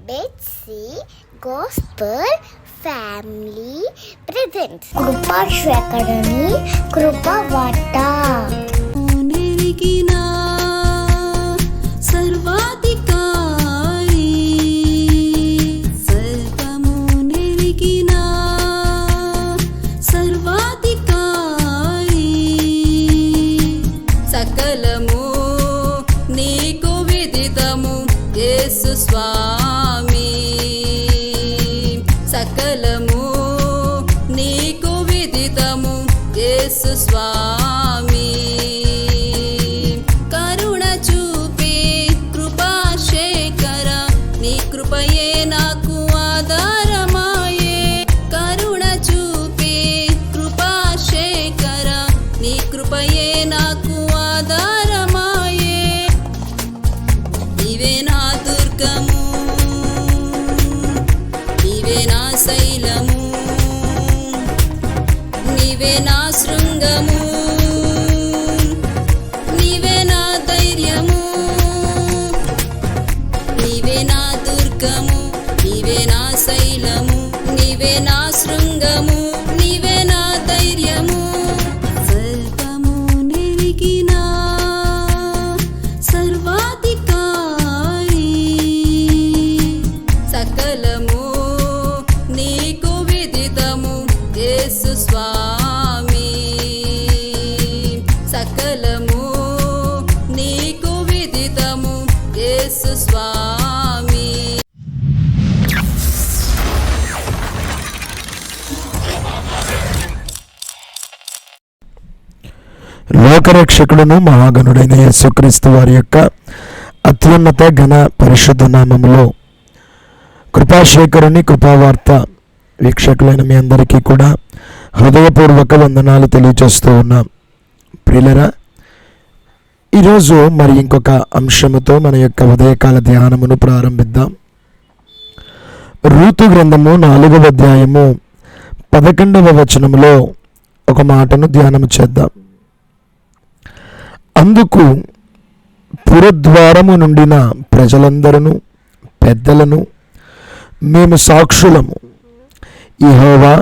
Betsy gospel family presents కృపాశ్వకరణి కృపవార్త. సకలము నీకు విదితము యేసు స్వామి, సకలము నీకు విదితము యేసు స్వామి. కరుణ చూపే కృపాశేఖర నీ కృపయే నాకు ఆధారమాయే. కరుణ చూపే కృపాశేఖర నీ కృపయే నాకు ఆధారమాయే. నీవే నా దుర్గము, నీవే నా శైలము, నీవే నా శృంగము, నీవే నా ధైర్యము. నీవే నా దుర్గము, నీవే నా శైలము, నీవే నా శృంగము, నీవే నా ధైర్యము. సకలము నీకు విదితము యేసు స్వామి, సకలము నీకు విదితము యేసు స్వామి. లోకరక్షకుడును మహాగణుడైన యేసుక్రీస్తు వారి యొక్క అత్యున్నత ఘన పరిశుద్ధ నామములో కృపాశేఖరుని కృపావార్త వీక్షకులైన మీ అందరికీ కూడా హృదయపూర్వక వందనాలు తెలియజేస్తూ ఉన్నాం. ప్రియులరా, ఈరోజు మరి ఇంకొక అంశముతో మన యొక్క ఉదయకాల ధ్యానమును ప్రారంభిద్దాం. రూతు గ్రంథము 4వ అధ్యాయము 11వ వచనములో ఒక మాటను ధ్యానము చేద్దాం. అందుకు పురద్వారము నుండిన ప్రజలందరూ పెద్దలను, మేము సాక్షులము, యెహోవా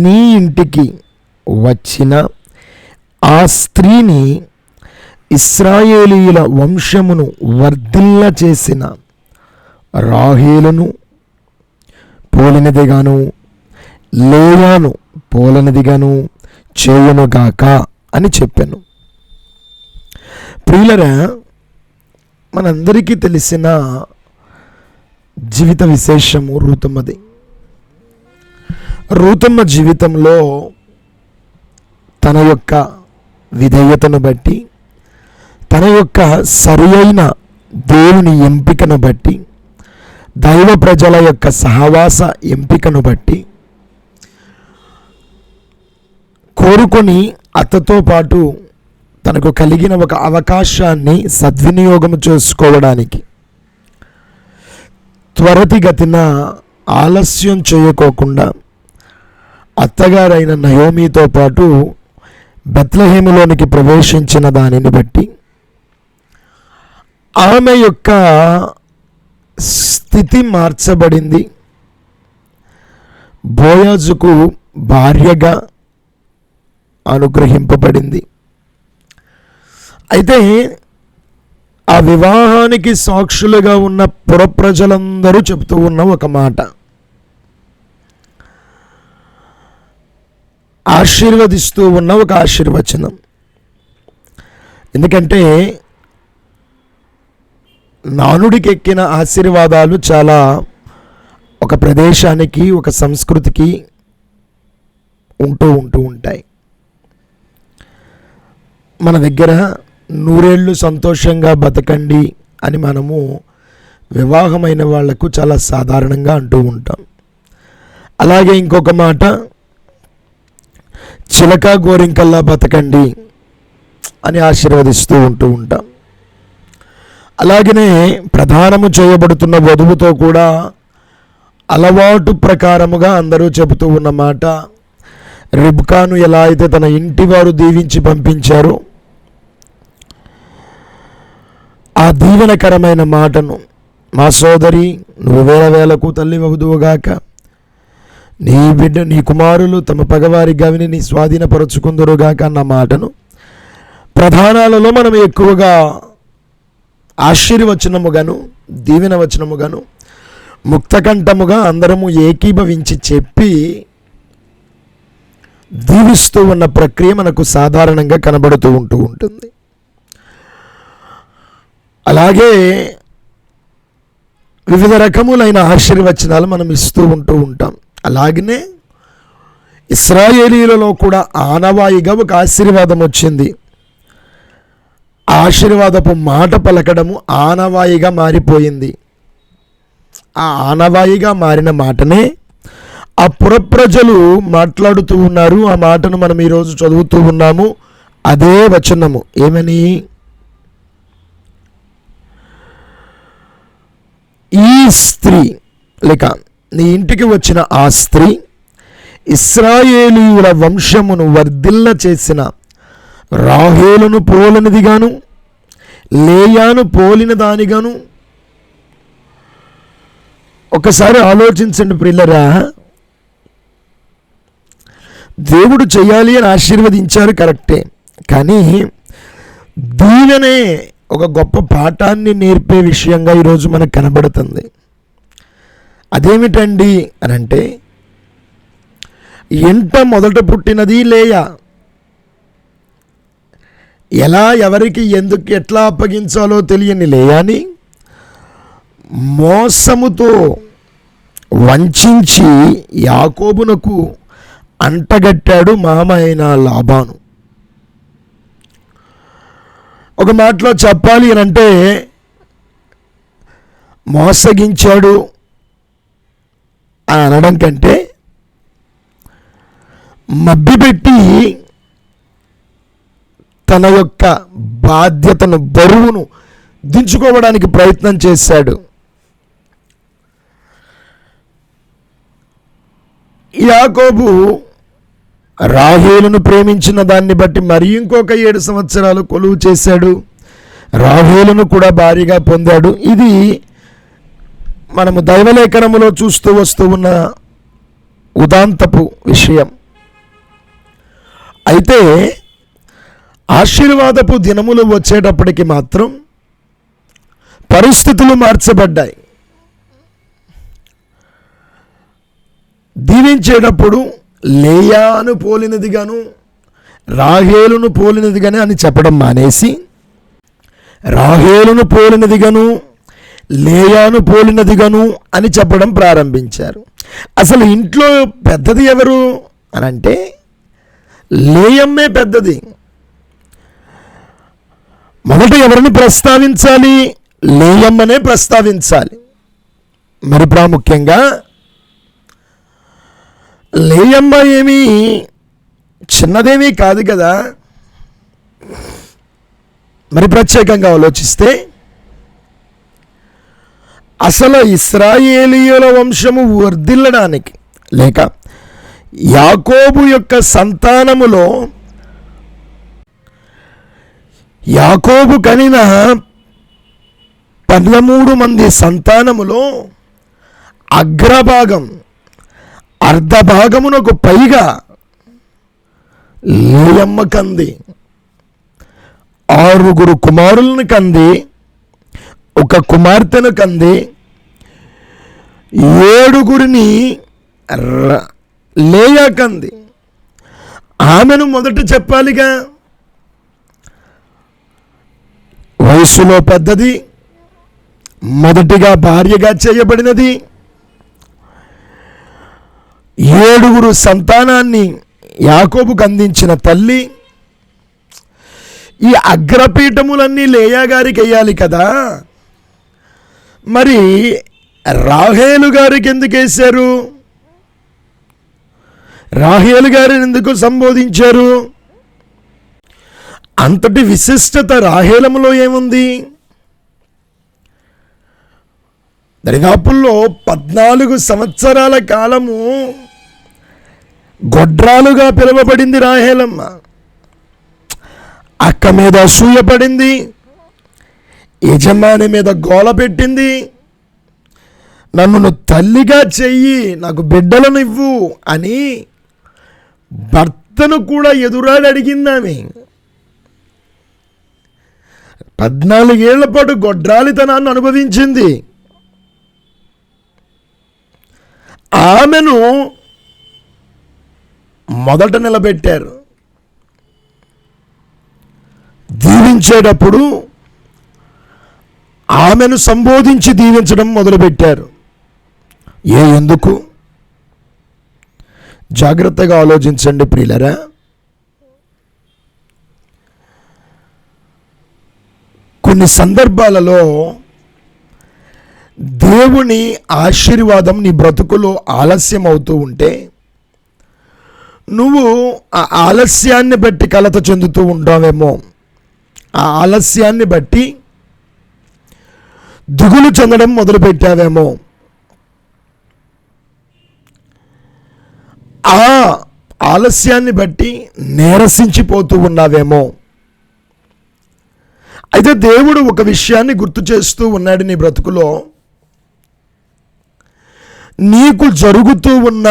నీ ఇంటికి వచ్చిన ఆ స్త్రీని ఇశ్రాయేలీయుల వంశమును వర్ధిల్ల చేసిన రాహేలును పోలినదిగాను లేయాను పోలనిదిగాను చేయునుగాక అని చెప్పాను. ప్రియులరా, మనందరికీ తెలిసిన జీవిత విశేషము రూతమ్మది. రూతమ్మ జీవితంలో తన యొక్క విధేయతను బట్టి, తన యొక్క సరి అయిన దేవుని ఎంపికను బట్టి, దైవ ప్రజల యొక్క సహవాస ఎంపికను బట్టి కోరుకొని అతతో పాటు తనకు కలిగిన ఒక అవకాశాన్ని సద్వినియోగం చేసుకోవడానికి త్వరితగతిన ఆలస్యం చేయకోకుండా అత్తగారైన నయోమీతో పాటు బెత్లెహేములోనికి ప్రవేశించిన దానిని బట్టి ఆమె యొక్క స్థితి మార్చబడింది. బోయాజుకు భార్యగా అనుగ్రహింపబడింది. అయితే ఆ వివాహానికి సాక్షులుగా ఉన్న పురప్రజలందరూ చెబుతూ ఉన్న ఒక మాట, ఆశీర్వదిస్తూ ఉన్న ఒక ఆశీర్వచనం. ఎందుకంటే నానుడికి ఎక్కిన ఆశీర్వాదాలు చాలా ఒక ప్రదేశానికి, ఒక సంస్కృతికి ఉంటూ ఉంటాయి. మన దగ్గర 100 ఏళ్ళు సంతోషంగా బతకండి అని మనము వివాహమైన వాళ్లకు చాలా సాధారణంగా అంటూ ఉంటాం. అలాగే ఇంకొక మాట, చిలక గోరింకల్లా బతకండి అని ఆశీర్వదిస్తూ ఉంటాం. అలాగనే ప్రదానము చేయబడుతున్న వధువుతో కూడా అలవాటు ప్రకారముగా అందరూ చెబుతూ ఉన్న మాట, రిబ్కాను ఎలా అయితే తన ఇంటి వారు దీవించి పంపించారో ఆ దీవెనకరమైన మాటను మా సోదరి, నువ్వు వేల వేలకు తల్లి వవుదువుగాక. నీ బిడ్డ, నీ కుమారులు తమ పగవారి గవిని నీ స్వాధీనపరుచుకుందురుగాక అన్న మాటను ప్రధానాలలో మనం ఎక్కువగా ఆశీర్వచనముగాను దీవెన వచనముగాను ముక్తకంఠముగా అందరము ఏకీభవించి చెప్పి దీవిస్తూ ఉన్న ప్రక్రియ మనకు సాధారణంగా కనబడుతూ ఉంటుంది. అలాగే వివిధ రకములైన ఆశీర్వచనాలు మనం ఇస్తూ ఉంటాం. అలాగనే ఇశ్రాయేలీలలో కూడా ఆనవాయిగా ఒక ఆశీర్వాదం వచ్చింది. ఆశీర్వాదపు మాట పలకడము ఆనవాయిగా మారిపోయింది. ఆ ఆనవాయిగా మారిన మాటనే ఆ పురప్రజలు మాట్లాడుతూ ఉన్నారు. ఆ మాటను మనం ఈరోజు చదువుతూ ఉన్నాము. అదే వచనము ఏమని? ఈ స్త్రీ లేక నీ ఇంటికి వచ్చిన ఆ స్త్రీ ఇశ్రాయేలీయుల వంశమును వర్ధిల్ల చేసిన రాహేలును పోలినదిగాను లేయాను పోలిన దానిగాను. ఒకసారి ఆలోచించండి ప్రియులరా. దేవుడు చేయాలి అని ఆశీర్వదించారు, కరెక్టే. కానీ దీవెనే ఒక గొప్ప పాఠాన్ని నేర్పే విషయంగా ఈరోజు మనకు కనబడుతుంది. అదేమిటండి అని అంటే, ఎంట మొదట పుట్టినది లేయా. ఎలా, ఎవరికి, ఎందుకు, ఎట్లా అప్పగించాలో తెలియని లేయాని మోసముతో వంచించి యాకోబునకు అంటగట్టాడు మామ అయిన లాబాను. ఒక మాటలో చెప్పాలి అని అంటే, మోసగించాడు అని అనడం కంటే మభ్యపెట్టి తన యొక్క బాధ్యతను, బరువును దించుకోవడానికి ప్రయత్నం చేశాడు. యాకోబు రాహేలును ప్రేమించిన దాన్ని బట్టి మరి ఇంకొక 7 సంవత్సరాలు కొలువు చేశాడు. రాహేలును కూడా భారీగా పొందాడు. ఇది మనము దైవలేఖనములో చూస్తూ వస్తూ ఉన్న ఉదాంతపు విషయం. అయితే ఆశీర్వాదపు దినములు వచ్చేటప్పటికి మాత్రం పరిస్థితులు మార్చబడ్డాయి. దీవించేటప్పుడు లేయాను పోలినదిగాను రాహేలును పోలినదిగానే అని చెప్పడం మానేసి రాహేలును పోలినదిగాను లేయాను పోలినదిగాను అని చెప్పడం ప్రారంభించారు. అసలు ఇంట్లో పెద్దది ఎవరు అని అంటే లేయమ్మే పెద్దది. మొదట ఎవరిని ప్రస్తావించాలి? లేయమ్మనే ప్రస్తావించాలి. మరి ప్రాముఖ్యంగా లేయమ్మ ఏమీ చిన్నదేమీ కాదు కదా. మరి ప్రత్యేకంగా ఆలోచిస్తే అసలు ఇశ్రాయేలీయుల వంశము వర్ధిల్లడానికి లేక యాకోబు యొక్క సంతానములో యాకోబు కనిన 13 మంది సంతానములో అగ్రభాగం, అర్ధభాగమునకు పైగా లేయమ్మ కంది. 6 కుమారులను కంది, 1 కుమార్తెను కంది. 7 లేయా కంది. ఆమెను మొదట చెప్పాలిగా. వయస్సులో పెద్దది, మొదటిగా భార్యగా చేయబడినది. 7 సంతానాన్ని యాకోబుకు అందించిన తల్లి. ఈ అగ్రపీఠములన్నీ లేయా గారికి వేయాలి కదా. మరి రాహేలు గారికి ఎందుకు వేశారు? రాహేలు గారిని ఎందుకు సంబోధించారు? అంతటి విశిష్టత రాహేలములో ఏముంది? దరిదాపుల్లో 14 సంవత్సరాల కాలము గొడ్రాలుగా పిలువబడింది రాహేలమ్మ. అక్క మీద అసూయ పడింది, యజమాని మీద గోల పెట్టింది, నన్ను తల్లిగా చెయ్యి, నాకు బిడ్డలను ఇవ్వు అని భర్తను కూడా ఎదురాడి అడిగిందామె. 14 ఏళ్ల పాటు గొడ్రాలితనాన్ని అనుభవించింది. ఆమెను మొదట నిలబెట్టారు. దీవించేటప్పుడు ఆమెను సంబోధించి దీవించడం మొదలుపెట్టారు. ఎందుకు? జాగ్రత్తగా ఆలోచించండి ప్రియులరా. కొన్ని సందర్భాలలో దేవుని ఆశీర్వాదం నీ బ్రతుకులో ఆలస్యం అవుతూ ఉంటే నువ్వు ఆ ఆలస్యాన్ని బట్టి కలత చెందుతూ ఉంటావేమో, ఆ ఆలస్యాన్ని బట్టి దిగులు చెందడం మొదలుపెట్టావేమో, ఆ ఆలస్యాన్ని బట్టి నీరసించిపోతూ ఉన్నావేమో. అయితే దేవుడు ఒక విషయాన్ని గుర్తు చేస్తూ ఉన్నాడు. నీ బ్రతుకులో నీకు జరుగుతూ ఉన్న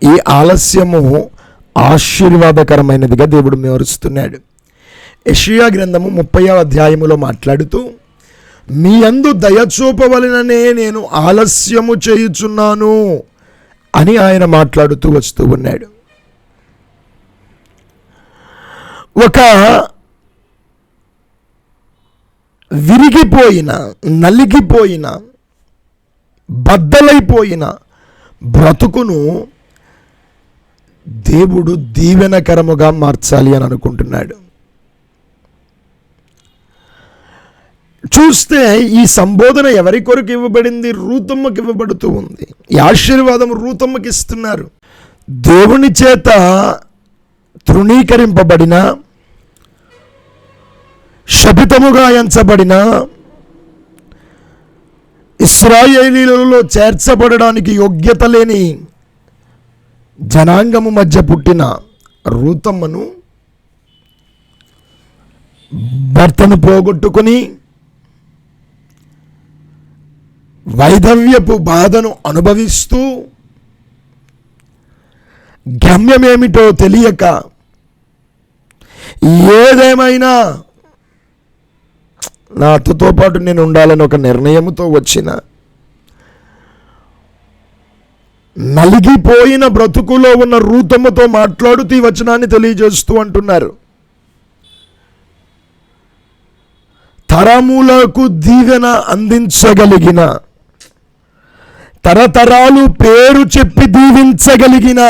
ఈ ఆలస్యము ఆశీర్వాదకరమైనదిగా దేవుడు వివరిస్తున్నాడు. యెషయా గ్రంథము 30వ అధ్యాయములో మాట్లాడుతూ, మీ యందు దయచూపవలననే నేను ఆలస్యము చేయుచున్నాను అని ఆయన మాట్లాడుతూ వస్తూ ఉన్నాడు. ఒక విరిగిపోయిన, నలిగిపోయిన, బద్దలైపోయిన బ్రతుకును దేవుడు దీవెనకరముగా మార్చాలి అని అనుకుంటున్నాడు. చూస్తే ఈ సంబోధన ఎవరి కొరకు ఇవ్వబడింది? రూతమ్మకి ఇవ్వబడుతూ ఉంది. ఈ ఆశీర్వాదం రూతమ్మకి ఇస్తున్నారు. దేవుని చేత తృణీకరింపబడిన, శపితముగా ఎంచబడిన, ఇశ్రాయేలీయులలో చేర్చబడడానికి యోగ్యత లేని జనాంగము మధ్య పుట్టిన రూతమ్మను భర్తను పోగొట్టుకుని వైధవ్యపు బాధను అనుభవిస్తూ గమ్యమేమిటో తెలియక ఏదేమైనా నా అత్తతో పాటు నేను ఉండాలని ఒక నిర్ణయంతో వచ్చిన నలిగిపోయిన బ్రతుకులో ఉన్న రూతమ్మతో మాట్లాడుతూ ఈ వచనాన్ని తెలియజేస్తూ అంటున్నారు. తరములకు దీవెన అందించగలిగిన, తరతరాలు పేరు చెప్పి దీవించగలిగిన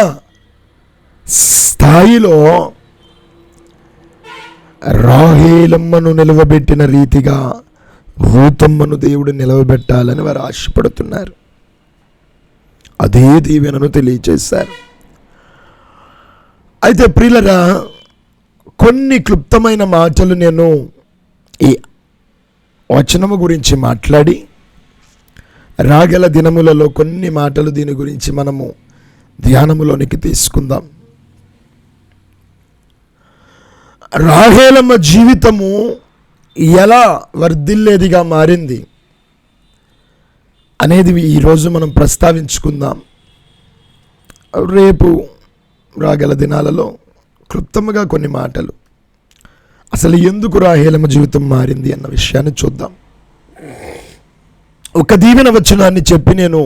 స్థాయిలో రాహేలమ్మను నిలవబెట్టిన రీతిగా రూతమ్మను దేవుడు నిలవబెట్టాలని వారు ఆశపడుతున్నారు. అదే దీవెనను తెలియచేశారు. అయితే ప్రియులరా, కొన్ని క్లుప్తమైన మాటలు నేను ఈ వచనము గురించి మాట్లాడి రాగల దినములలో కొన్ని మాటలు దీని గురించి మనము ధ్యానములోనికి తీసుకుందాం. రాహేలమ్మ జీవితము ఎలా వర్ధిల్లేదిగా మారింది అనేది ఈరోజు మనం ప్రస్తావించుకుందాం. రేపు రాగల దినాలలో క్లుప్తముగా కొన్ని మాటలు అసలు ఎందుకు రాహేలమ్మ జీవితం మారింది అన్న విషయాన్ని చూద్దాం. ఒక దీవెన వచనాన్ని చెప్పి నేను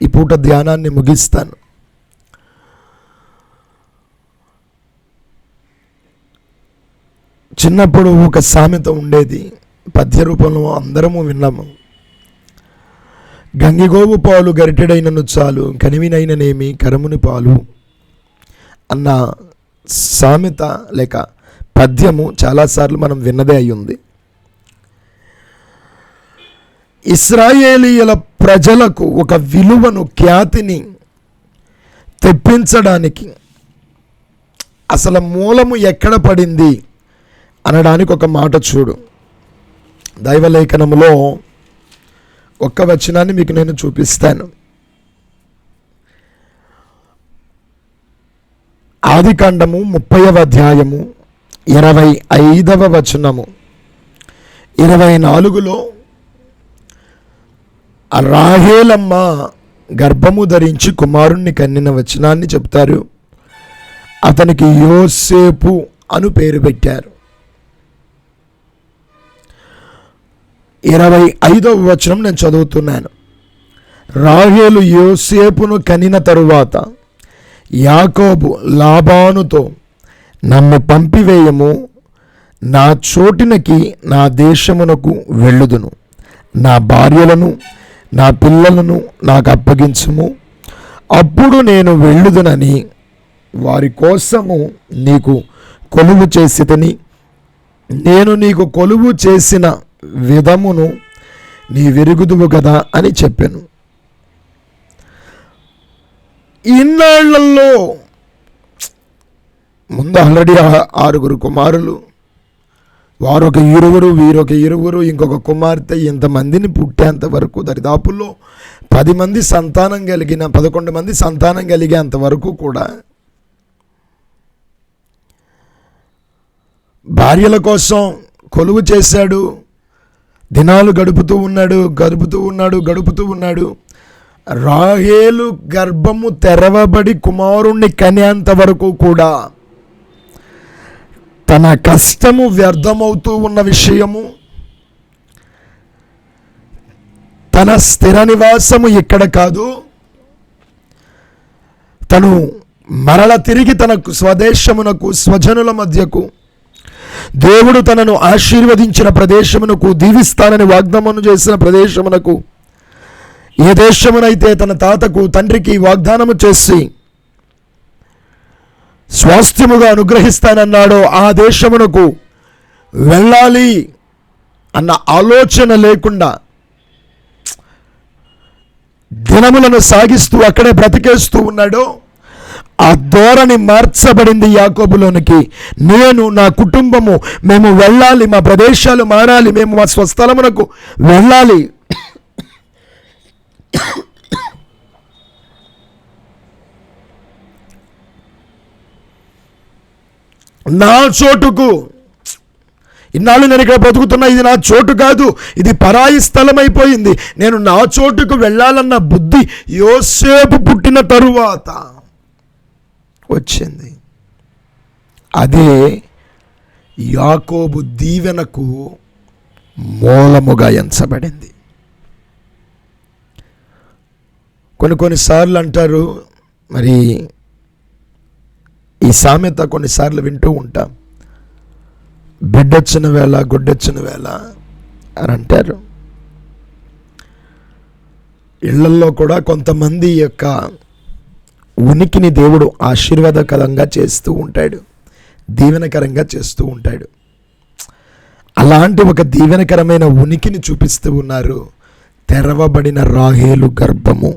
ఈ పూట ధ్యానాన్ని ముగిస్తాను. చిన్నప్పుడు ఒక సామెత ఉండేది, పద్య రూపంలో అందరము విన్నాము. గంగిగోవు పాలు గరిటెడైనను చాలు, కనివినైననేమి కరముని పాలు అన్న సామెత లేక పద్యము చాలాసార్లు మనం విన్నదే అయ్యింది. ఇశ్రాయేలీయుల ప్రజలకు ఒక విలువను, ఖ్యాతిని తెప్పించడానికి అసలు మూలము ఎక్కడ పడింది అనడానికి ఒక మాట చూడు. దైవలేఖనములో ఒక్క వచనాన్ని మీకు నేను చూపిస్తాను. ఆదికాండము 30వ అధ్యాయము 25వ వచనము 24లో ఆ రాహేలమ్మ గర్భము ధరించి కుమారుణ్ణి కన్నిన వచనాన్ని చెప్తారు. అతనికి యోసేపు అను పేరు పెట్టారు. 25వ వచనం నేను చదువుతున్నాను. రాహేలు యోసేపును కనిన తరువాత యాకోబు లాబానుతో, నన్ను పంపివేయము, నా చోటినకి నా దేశమునకు వెళ్ళుదును, నా భార్యలను నా పిల్లలను నాకు అప్పగించుము, అప్పుడు నేను వెళ్ళుదునని వారి కోసము నీకు కొలువు చేసితిని. నేను నీకు కొలువు చేసిన విధమును నీ విరుగుదువు కదా అని చెప్పాను. ఇన్నాళ్లలో ముందు ఆల్రెడీ 6 కుమారులు, వారొక 20, వీరొక 20, ఇంకొక కుమార్తె, ఇంతమందిని పుట్టేంత వరకు దరిదాపుల్లో 10 మంది సంతానం కలిగిన 11 మంది సంతానం కలిగేంత వరకు కూడా భార్యల కోసం కొలువు చేశాడు. దినాలు గడుపుతూ ఉన్నాడు. రాహేలు గర్భము తెరవబడి కుమారుణ్ణి కనేంత వరకు కూడా తన కష్టము వ్యర్థమవుతూ ఉన్న విషయము, తన స్థిర నివాసము ఇక్కడ కాదు, తను మరల తిరిగి తన స్వదేశమునకు, స్వజనుల మధ్యకు, దేవుడు తనను ఆశీర్వదించిన ప్రదేశమునకు, దీవిస్తానని వాగ్దానము చేసిన ప్రదేశమునకు, ఏ దేశమునైతే తన తాతకు తండ్రికి వాగ్దానము చేసి స్వాస్థ్యముగా అనుగ్రహిస్తానన్నాడో ఆ దేశమునకు వెళ్ళాలి అన్న ఆలోచన లేకుండా దినములను సాగిస్తూ అక్కడే బ్రతికేస్తూ ఉన్నాడో ఆ ధోరణి మార్చబడింది యాకోబులోనికి. నేను, నా కుటుంబము, మేము వెళ్ళాలి, మా ప్రదేశాలు మారాలి, మేము మా స్వస్థలమునకు వెళ్ళాలి. నా చోటుకు, ఇన్నాళ్ళు నేను ఇక్కడ బ్రతుకుతున్నా, ఇది నా చోటు కాదు, ఇది పరాయి స్థలం అయిపోయింది, నేను నా చోటుకు వెళ్ళాలన్న బుద్ధి యోసేపు పుట్టిన తరువాత వచ్చింది. అదే యాకోబు దీవెనకు మూలముగా ఎంచబడింది. కొన్నిసార్లు అంటారు, మరి ఈ సామెత కొన్నిసార్లు వింటూ ఉంటాం, బిడ్డొచ్చిన వేళ గుడ్డొచ్చిన వేళ అని అంటారు. ఇళ్లల్లో కూడా కొంతమంది యొక్క ఉనికిని దేవుడు ఆశీర్వాదకరంగా చేస్తూ ఉంటాడు, దీవెనకరంగా చేస్తూ ఉంటాడు. అలాంటి ఒక దీవెనకరమైన ఉనికిని చూపిస్తూ ఉన్నారు తెరవబడిన రాహేలు గర్భము.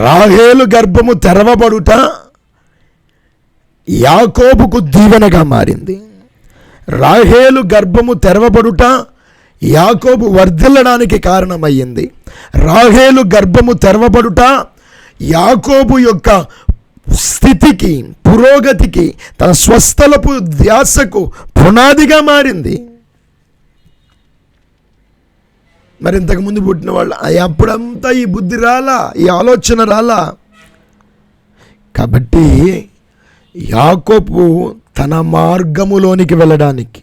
రాహేలు గర్భము తెరవబడుట యాకోబుకు దీవెనగా మారింది. రాహేలు గర్భము తెరవబడుట యాకోబు వర్ధిల్లడానికి కారణమయ్యింది. రాహేలు గర్భము తెరవబడుట యాకోబు యొక్క స్థితికి, పురోగతికి, తన స్వస్థలపు ధ్యాసకు పునాదిగా మారింది. మరి ఇంతకుముందు పుట్టిన వాళ్ళు అప్పుడంతా ఈ బుద్ధి రాలా, ఈ ఆలోచన రాలా. కాబట్టి యాకోబు తన మార్గములోనికి వెళ్ళడానికి,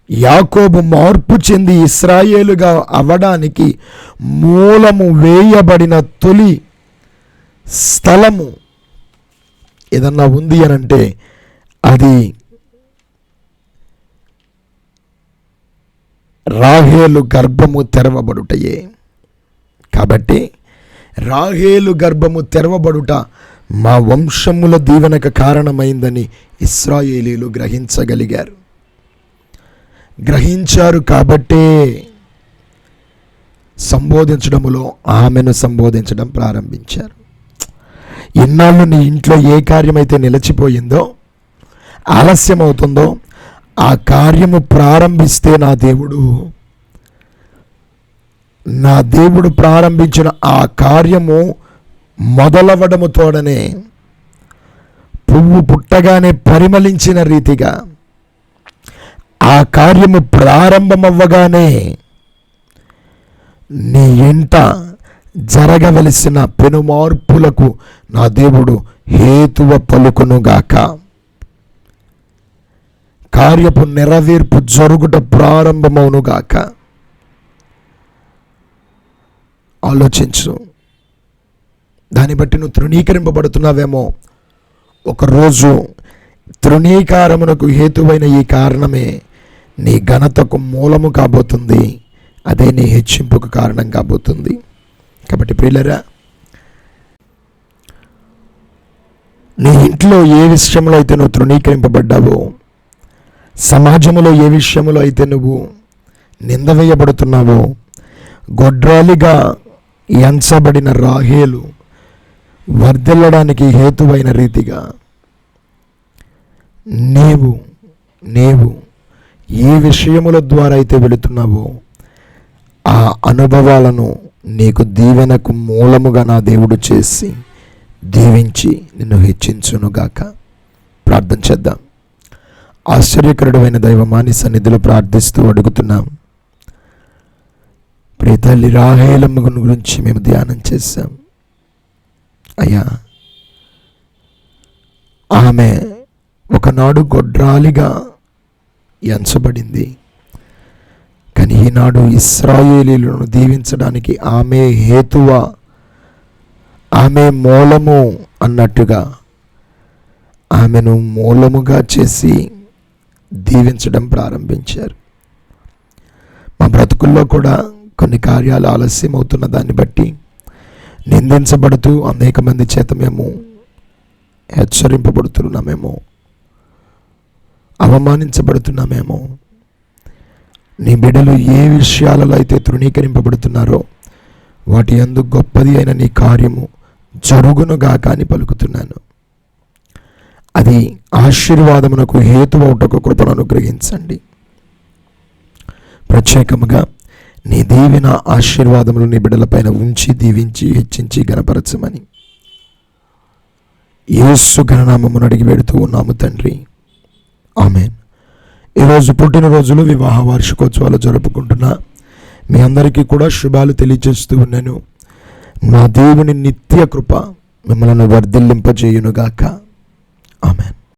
యాకోబు మార్పు చెంది ఇశ్రాయేలుగా అవ్వడానికి మూలము వేయబడిన తొలి స్థలము ఏదన్నా ఉంది అని అంటే అది రాహేలు గర్భము తెరవబడుటయే. కాబట్టి రాహేలు గర్భము తెరవబడుట మా వంశముల దీవెనకు కారణమైందని ఇశ్రాయేలీలు గ్రహించారు. కాబట్టే సంబోధించడములో ఆమెను సంబోధించడం ప్రారంభించారు. ఇన్నాళ్ళు నీ ఇంట్లో ఏ కార్యమైతే నిలిచిపోయిందో, ఆలస్యమవుతుందో, ఆ కార్యము ప్రారంభిస్తే నా దేవుడు ప్రారంభించిన ఆ కార్యము మొదలవడము తోడనే పువ్వు పుట్టగానే పరిమళించిన రీతిగా ఆ కార్యము ప్రారంభమవ్వగానే నీ ఇంట జరగవలసిన పెనుమార్పులకు నా దేవుడు హేతువ పలుకునుగాక. కార్యపు నెరవేర్పు జరుగుట ప్రారంభమవునుగాక. ఆలోచించు. దాన్ని బట్టి నువ్వు తృణీకరింపబడుతున్నావేమో. ఒకరోజు తృణీకారమునకు హేతువైన ఈ కారణమే నీ ఘనతకు మూలము కాబోతుంది. అదే నీ హెచ్చింపుకు కారణం కాబోతుంది. కాబట్టి ప్రియులారా, నీ ఇంట్లో ఏ విషయంలో అయితే నువ్వు తృణీకరింపబడ్డావో, సమాజంలో ఏ విషయంలో అయితే నువ్వు నింద వేయబడుతున్నావో, గొడ్రాలిగా ఎంచబడిన రాహేలు వర్ధిల్లడానికి హేతువైన రీతిగా నీవు ఏ విషయముల ద్వారా అయితే వెళుతున్నావో ఆ అనుభవాలను నీకు దీవెనకు మూలముగా నా దేవుడు చేసి దీవించి నిన్ను హెచ్చించునుగాక. ప్రార్థన చేద్దాం. ఆశ్చర్యకరుడైన దైవమాని సన్నిధిలో ప్రార్థిస్తూ అడుగుతున్నాం. ప్రియ తల్లి రాహేలమ్మ గురించి మేము ధ్యానం చేశాం. అయ్యా, ఆమె ఒకనాడు గొడ్రాలిగా ఎంచబడింది. కానీ ఈనాడు ఇశ్రాయేలీయులను దీవించడానికి ఆమె హేతువ, ఆమె మూలము అన్నట్టుగా ఆమెను మూలముగా చేసి దీవించడం ప్రారంభించారు. మా బ్రతుకుల్లో కూడా కొన్ని కార్యాలు ఆలస్యం అవుతున్న దాన్ని బట్టి నిందించబడుతూ అనేక మంది చేత మేము హెచ్చరింపబడుతున్నామేమో, అవమానించబడుతున్నామేమో. నీ బిడ్డలు ఏ విషయాలలో అయితే తృణీకరింపబడుతున్నారో వాటి యందు గొప్పది అయిన నీ కార్యము జరుగునుగాక అని పలుకుతున్నాను. అది ఆశీర్వాదమునకు హేతువౌటకు కృపను అనుగ్రహించండి. ప్రత్యేకముగా నీ దీవెన ఆశీర్వాదములు నీ బిడ్డలపైన ఉంచి దీవించి హెచ్చించి గణపరచమని యేసు ఘననామమును అడిగి వేడుతూ ఉన్నాము తండ్రి. ఆమెన్. ఈరోజు పుట్టినరోజులు, వివాహ వార్షికోత్సవాలు జరుపుకుంటున్నా మీ అందరికీ కూడా శుభాలు తెలియజేస్తూ ఉన్నాను. నా దేవుని నిత్య కృప మిమ్మల్ని వర్ధిల్లింపజేయునుగాక. ఆమెన్.